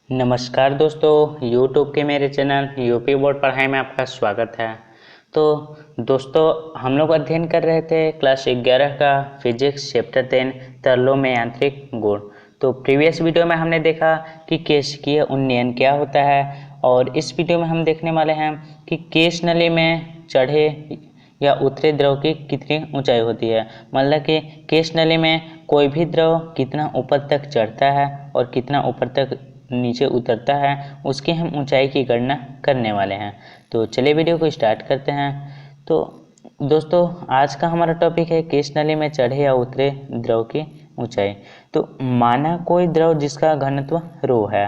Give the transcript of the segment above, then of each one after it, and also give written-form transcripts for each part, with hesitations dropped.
नमस्कार दोस्तों, YouTube के मेरे चैनल यूपी बोर्ड पढ़ाई में आपका स्वागत है। तो दोस्तों, हम लोग अध्ययन कर रहे थे क्लास 11 का फिजिक्स चैप्टर 10 तरलों में यांत्रिक गुण। तो प्रीवियस वीडियो में हमने देखा कि केशिकीय उन्नयन क्या होता है, और इस वीडियो में हम देखने वाले हैं कि केश नली में चढ़े या उतरे द्रव की कितनी ऊंचाई होती है। मतलब कि केश नली में कोई भी द्रव कितना ऊपर तक चढ़ता है और कितना ऊपर तक नीचे उतरता है, उसकी हम ऊंचाई की गणना करने वाले हैं। तो चलिए वीडियो को स्टार्ट करते हैं। तो दोस्तों, आज का हमारा टॉपिक है केश नली में चढ़े या उतरे द्रव की ऊंचाई। तो माना कोई द्रव जिसका घनत्व रो है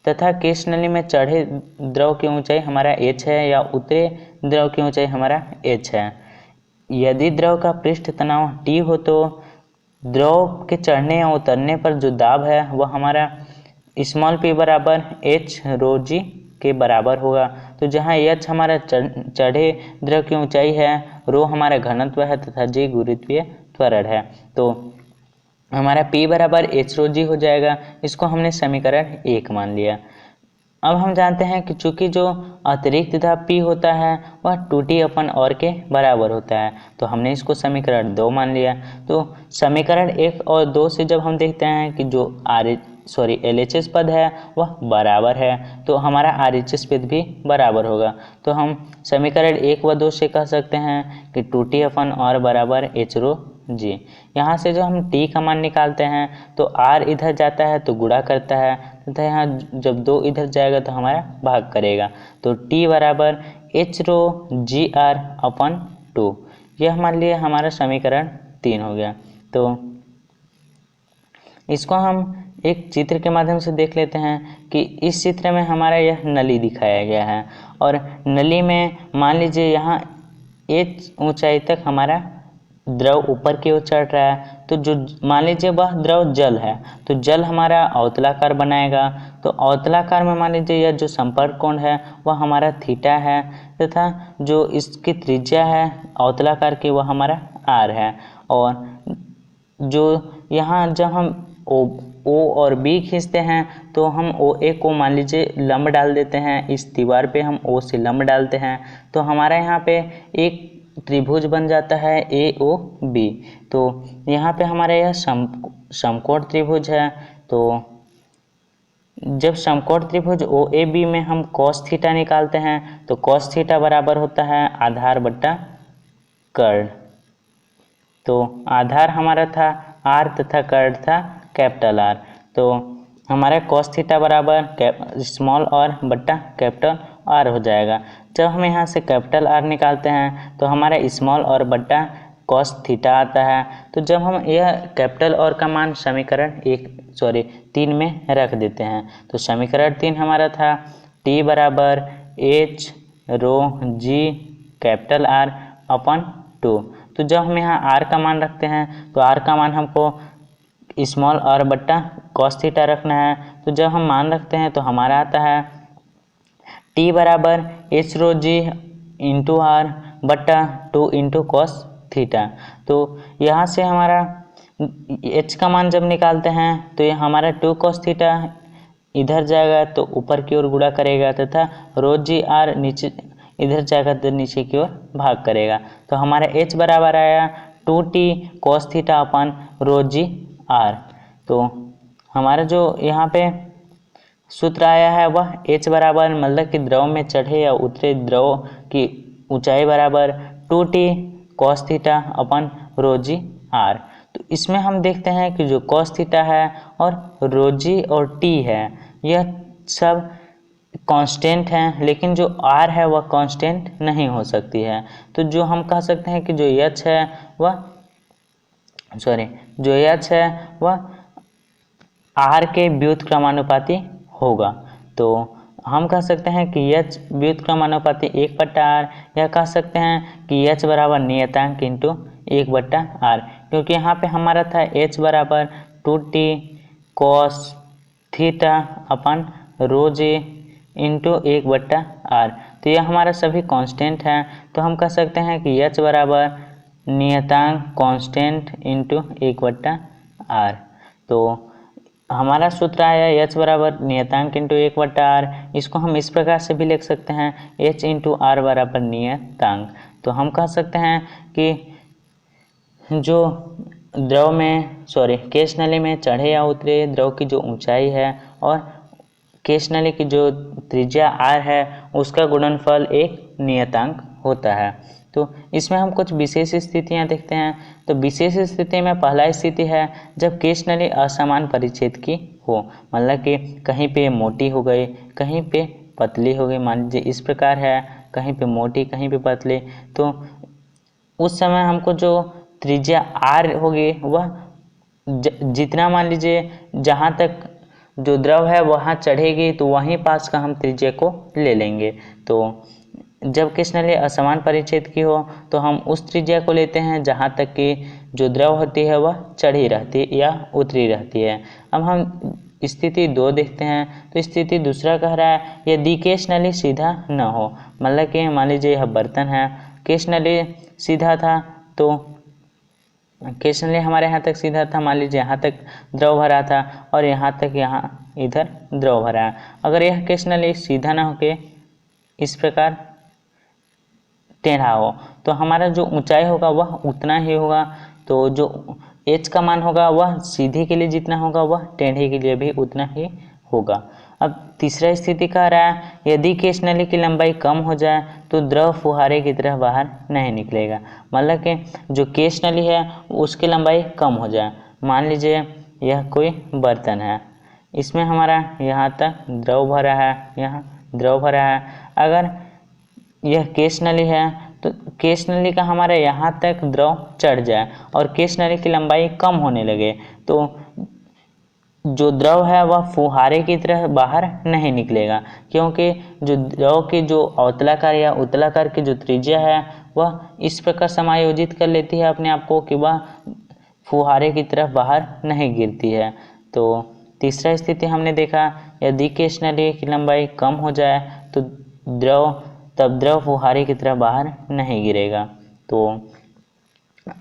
तथा केश नली में चढ़े द्रव की ऊंचाई हमारा h है या उतरे द्रव की ऊंचाई हमारा h है। यदि द्रव का पृष्ठ तनाव T हो तो द्रव के चढ़ने या उतरने पर जो दाब है वह हमारा स्मॉल p बराबर h रो जी के बराबर होगा। तो जहाँ h हमारा चढ़े द्रव की ऊंचाई है, रो हमारा घनत्व है तथा g गुरुत्वीय त्वरण है, तो हमारा p बराबर h रो जी हो जाएगा। इसको हमने समीकरण 1 मान लिया। अब हम जानते हैं कि चूंकि जो अतिरिक्त दाब P होता है वह 2T/r के बराबर होता है, तो हमने इसको समीकरण 2 मान लिया। तो समीकरण 1 और 2 से जब हम देखते हैं कि जो LHS पद है वह बराबर है, तो हमारा RHS पद भी बराबर होगा। तो हम समीकरण 1 व 2 से कह सकते हैं कि 2T/r बराबर h रो जी। यहाँ से जो हम T का मान निकालते हैं तो R इधर जाता है तो गुणा करता है तथा यहाँ जब 2 इधर जाएगा तो हमारा भाग करेगा। तो T बराबर h रो जी आर अपन 2। यह मान लिया हमारा समीकरण 3 हो गया। तो इसको हम एक चित्र के माध्यम से देख लेते हैं कि इस चित्र में हमारा यह नली दिखाया गया है, और नली में मान लीजिए यहाँ h ऊंचाई तक हमारा द्रव ऊपर की ओर चढ़ रहा है। तो जो मान लीजिए वह द्रव जल है, तो जल हमारा अवतलाकार बनाएगा। तो अवतलाकार में मान लीजिए यह जो संपर्क कोण है वह हमारा थीटा है तथा जो इसकी त्रिज्या है अवतलाकार की वह हमारा r है। और जो यहाँ जब हम O और B खींचते हैं तो हम OA को मान लीजिए लंब डाल देते हैं, इस दीवार पे हम O से लंब डालते हैं, तो हमारा यहाँ पे एक त्रिभुज बन जाता है AOB। तो यहाँ पे हमारा यह समकोण त्रिभुज है। तो जब समकोण त्रिभुज OAB में हम cos थीटा निकालते हैं तो cos थीटा बराबर होता है आधार बट्टा कर्ण। तो आधार हमारा था R तथा कर्ण था कैपिटल R। तो हमारा cos थीटा बराबर स्मॉल r बट्टा कैपिटल R हो जाएगा। जब हम यहाँ से कैपिटल R निकालते हैं तो हमारा स्मॉल r बट्टा cos थीटा आता है। तो जब हम यह कैपिटल R का मान समीकरण 3 में रख देते हैं तो समीकरण 3 हमारा था T बराबर h रो जी कैपिटल R अपन 2। तो जब हम यहाँ R का मान रखते हैं तो R का मान हमको स्मॉल r बट्टा cos थीटा रखना है। तो जब हम मान रखते हैं तो हमारा आता है T बराबर h रो जी इंटू R बट्टा 2 इंटू cos थीटा। तो यहाँ से हमारा h का मान जब निकालते हैं तो ये हमारा 2 cos थीटा इधर जाएगा तो ऊपर की ओर गुणा करेगा तथा रो जी R नीचे इधर जाएगा तो नीचे की ओर भाग करेगा। तो हमारा h बराबर आया 2T cos थीटा अपन रो जी R। तो हमारा जो यहाँ पे सूत्र आया है वह h बराबर मतलब कि द्रव में चढ़े या उतरे द्रव की ऊंचाई बराबर 2T cos थीटा अपन रो जी R। तो इसमें हम देखते हैं कि जो cos थीटा है और रो जी और T है यह सब कांस्टेंट हैं, लेकिन जो R है वह कांस्टेंट नहीं हो सकती है। तो जो हम कह सकते हैं कि जो h है वह R के व्युत्क्रमानुपाती होगा। तो हम कह सकते हैं कि h व्युत्क्रमानुपाती 1/r, या कह सकते हैं कि h बराबर नियतांक इंटू 1/r, क्योंकि यहाँ पे हमारा था h बराबर 2T cos थीटा अपन रो जी इंटू 1/r। तो यह हमारा सभी कांस्टेंट है। तो हम कह सकते हैं कि h बराबर नियतांक कांस्टेंट इंटू 1/r। तो हमारा सूत्र आया h बराबर नियतांक इंटू 1/r। इसको हम इस प्रकार से भी लिख सकते हैं h इंटू r बराबर नियतांक। तो हम कह सकते हैं कि जो द्रव में केश नली में चढ़े या उतरे द्रव की जो ऊंचाई है और केश नली की जो त्रिज्या r है उसका गुणनफल एक नियतांक होता है। तो इसमें हम कुछ विशेष स्थितियां देखते हैं। तो विशेष स्थिति में पहला स्थिति है जब केश नली असमान परिच्छेद की हो, मतलब कि कहीं पे मोटी हो गई, कहीं पे पतली हो गई। मान लीजिए इस प्रकार है, कहीं पे मोटी कहीं पे पतली। तो उस समय हमको जो त्रिज्या r होगी वह जितना मान लीजिए जहाँ तक जो द्रव है वहाँ चढ़ेगी तो वहीं पास का हम त्रिज्या को ले लेंगे। तो जब केश नली असमान परिच्छेद की हो तो हम उस त्रिज्या को लेते हैं जहाँ तक कि जो द्रव होती है वह चढ़ी रहती है या उतरी रहती है। अब हम स्थिति 2 देखते हैं। तो स्थिति दूसरा कह रहा है यदि केश नली सीधा न हो, मतलब कि मान लीजिए यह बर्तन है, केश नली सीधा था तो केश नली हमारे यहाँ तक सीधा था, मान लीजिए यहाँ तक द्रव भरा था और यहाँ तक यहाँ इधर द्रव भरा है। अगर यह केश नली सीधा ना होके इस प्रकार टेढ़ा हो तो हमारा जो ऊंचाई होगा वह उतना ही होगा। तो जो h का मान होगा वह सीधे के लिए जितना होगा वह टेढ़े के लिए भी उतना ही होगा। अब तीसरा स्थिति कह रहा है यदि केश नली की लंबाई कम हो जाए तो द्रव फुहारे की तरह बाहर नहीं निकलेगा, मतलब कि जो केश नली है उसकी लंबाई कम हो जाए। मान लीजिए यह कोई बर्तन है, इसमें हमारा यहाँ तक द्रव भरा है, यहाँ द्रव भरा है। अगर यह केश नली है तो केश नली का हमारे यहाँ तक द्रव चढ़ जाए और केश नली की लंबाई कम होने लगे तो जो द्रव है वह फुहारे की तरह बाहर नहीं निकलेगा, क्योंकि जो द्रव की जो अवतलाकार या उत्तलाकार की जो त्रिज्या है वह इस प्रकार समायोजित कर लेती है अपने आप को कि वह फुहारे की तरफ बाहर नहीं गिरती है। तो तीसरा स्थिति हमने देखा यदि केश नली की लंबाई कम हो जाए तो तब द्रव फुहारे की तरफ बाहर नहीं गिरेगा। तो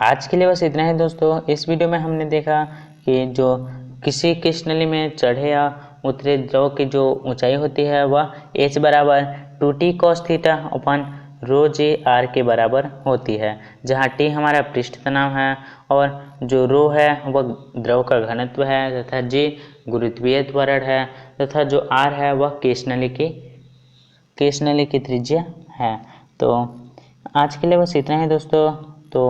आज के लिए बस इतना ही दोस्तों। इस वीडियो में हमने देखा कि जो किसी केश नली में चढ़े या उतरे द्रव की जो ऊंचाई होती है वह h बराबर 2t cos थीटा अपन रो जे r के बराबर होती है, जहाँ t हमारा पृष्ठ तनाव है और जो रो है वह द्रव का घनत्व है तथा j गुरुत्वीय त्वरण है तथा जो r है वह केश नली की त्रिज्या है। तो आज के लिए बस इतना ही दोस्तों। तो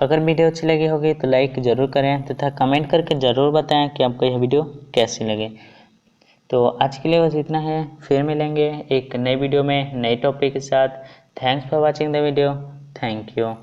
अगर वीडियो अच्छी लगी होगी तो लाइक ज़रूर करें तथा कमेंट करके ज़रूर बताएं कि आपको यह वीडियो कैसी लगे। तो आज के लिए बस इतना है, फिर मिलेंगे एक नई वीडियो में नए टॉपिक के साथ। Thanks for watching the video. Thank you.